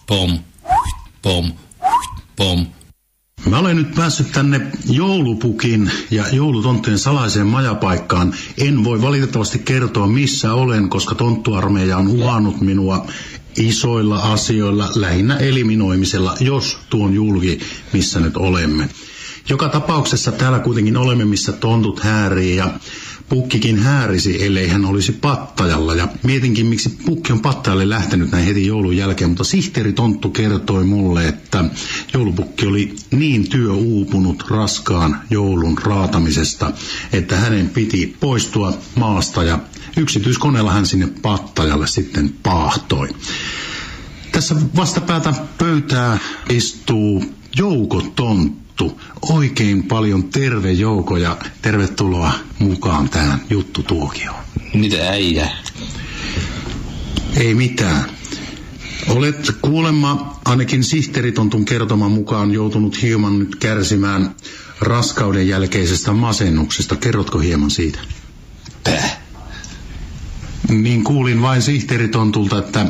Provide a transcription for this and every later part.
pom, pom, pom. Mä olen nyt päässyt tänne joulupukin ja joulutonttujen salaiseen majapaikkaan. En voi valitettavasti kertoa missä olen, koska tonttuarmeija on uhannut minua isoilla asioilla, lähinnä eliminoimisella, jos tuon julki, missä nyt olemme. Joka tapauksessa täällä kuitenkin olemme, missä tontut häärii ja pukkikin häärisi, ellei hän olisi Pattajalla. Ja mietinkin, miksi pukki on Pattajalle lähtenyt näin heti joulun jälkeen, mutta sihteeri Tonttu kertoi mulle, että joulupukki oli niin työuupunut raskaan joulun raatamisesta, että hänen piti poistua maasta ja yksityiskoneella hän sinne Pattajalle sitten paahtoi. Tässä vastapäätä pöytää istuu Jouko Tonttu. Oikein paljon terve Jouko ja tervetuloa mukaan tähän juttutuokioon. Mitä äijä? Ei mitään. Olet kuulemma ainakin sihteeritontun kertoman mukaan joutunut hieman nyt kärsimään raskauden jälkeisestä masennuksesta. Kerrotko hieman siitä? Niin kuulin vain sihteeritontulta, että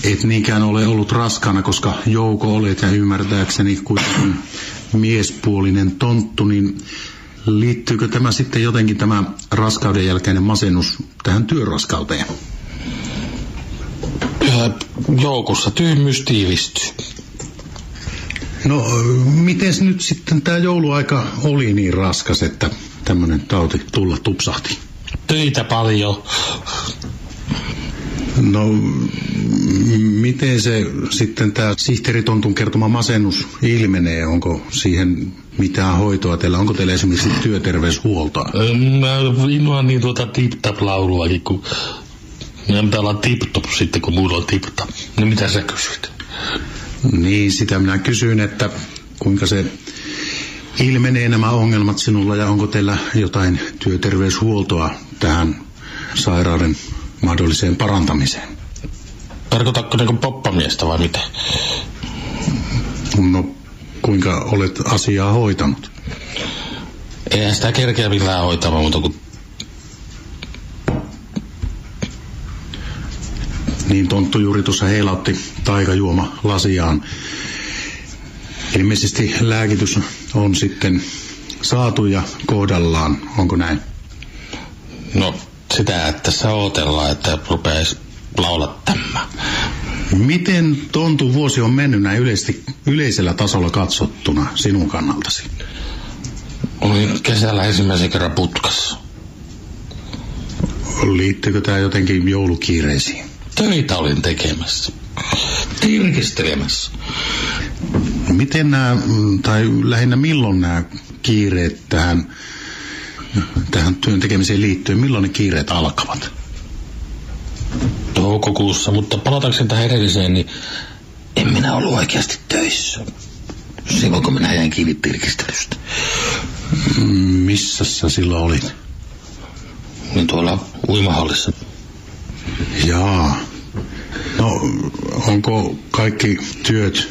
et niinkään ole ollut raskaana, koska Jouko olet ja ymmärtääkseni kuitenkin miespuolinen tonttu, niin liittyykö tämä sitten jotenkin tämä raskauden jälkeinen masennus tähän työraskauteen? Joukossa tyhmyys tiivistyy. No, miten nyt sitten tämä jouluaika oli niin raskas, että tämmöinen tauti tulla tupsahti? Töitä paljon. No, miten se sitten tämä sihteeritontun kertoma masennus ilmenee? Onko siihen mitään hoitoa teillä? Onko teillä esimerkiksi työterveyshuoltoa? Mä innoan niin tip-tap-lauluakin, kun minä pitää olla tip-top sitten, kun mulla on tip-tap. No mitä sä kysyt? Niin, sitä minä kysyin, että kuinka se ilmenee nämä ongelmat sinulla ja onko teillä jotain työterveyshuoltoa tähän sairauden mahdolliseen parantamiseen. Tarkoitatko niinku poppamiestä vai mitä? No, kuinka olet asiaa hoitanut? Eihän sitä kerkeä millään hoitamaan, mutta kun... Niin Tonttu juuri tuossa heilautti taikajuoma lasiaan. Ilmeisesti lääkitys on sitten saatu ja kohdallaan. Onko näin? No, sitä, että se odotellaan, että rupeaisi laulattamaan. Miten Tontun vuosi on mennyt näin yleisellä tasolla katsottuna sinun kannaltasi? Olin kesällä ensimmäisen kerran putkassa. Liittyykö tämä jotenkin joulukiireisiin? Töitä olin tekemässä. Tirkistelemässä. Miten nämä, tai lähinnä milloin nämä kiireet tähän työn tekemiseen liittyen, milloin ne kiireet alkavat? Toukokuussa, mutta palatakseni tähän edelliseen, niin en minä ollut oikeasti töissä. Silloin kun minä jäin kiinni tirkistelystä. Missä sä silloin olit? Niin tuolla uimahallissa. Jaa. No, onko kaikki työt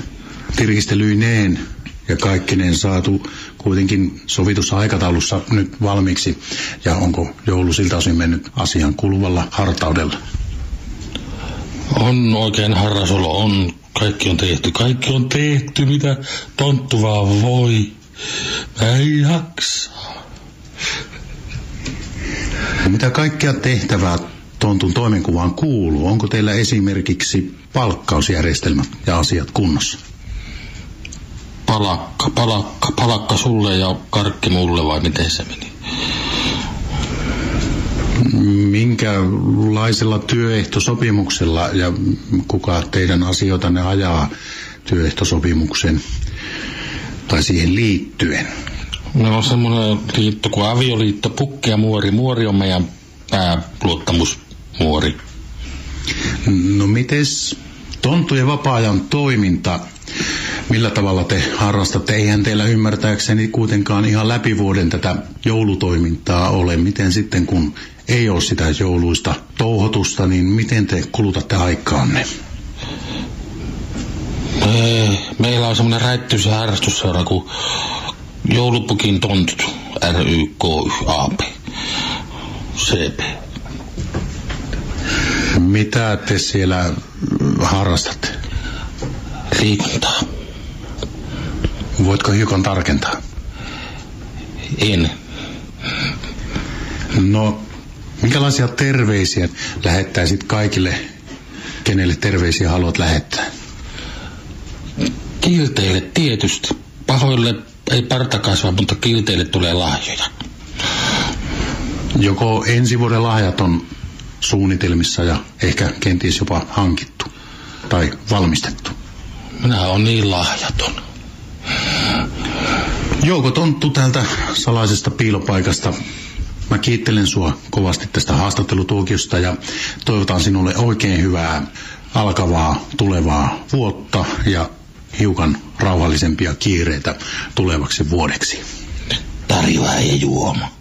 tirkistelyineen ja kaikkineen saatu kuitenkin sovitussa aikataulussa nyt valmiiksi? Ja onko joulu siltä osin mennyt asian kuluvalla hartaudella? On oikein harrasolo, on. Kaikki on tehty, mitä Tonttu vaan voi. Mä ei jaksaa. No, mitä kaikkea tehtävää Tontun toimenkuvaan kuuluu? Onko teillä esimerkiksi palkkausjärjestelmät ja asiat kunnossa? Palakka sulle ja karkki mulle vai miten se meni? Minkälaisella työehtosopimuksella ja kuka teidän asioitanne ajaa työehtosopimuksen tai siihen liittyen? Meillä on semmoinen liitto kuin avioliitto, Pukki ja Muori. Muori on meidän pääluottamusmuori. No mites Tonttujen vapaa-ajan toiminta? Millä tavalla te harrastatte? Eihän teillä ymmärtääkseni kuitenkaan ihan läpi vuoden tätä joulutoimintaa ole. Miten sitten, kun ei ole sitä jouluista touhotusta, niin miten te kulutatte aikaanne? Meillä on semmoinen räittyys- ja harrastusseura kuin Joulupukin tontut RYKYAP CP. Mitä te siellä harrastatte? Liikuntaa. Voitko hiukan tarkentaa? En. No, minkälaisia terveisiä lähettäisit kaikille, kenelle terveisiä haluat lähettää? Kilteille tietysti. Pahoille ei parta kasva, mutta kilteille tulee lahjoja. Joko ensi vuoden lahjat on suunnitelmissa ja ehkä kenties jopa hankittu tai valmistettu? Minä olen niin lahjaton. Jouko Tonttu täältä salaisesta piilopaikasta. Mä kiittelen sua kovasti tästä haastattelutuokiosta ja toivotan sinulle oikein hyvää alkavaa tulevaa vuotta ja hiukan rauhallisempia kiireitä tulevaksi vuodeksi. Tarjoaa ja juoma.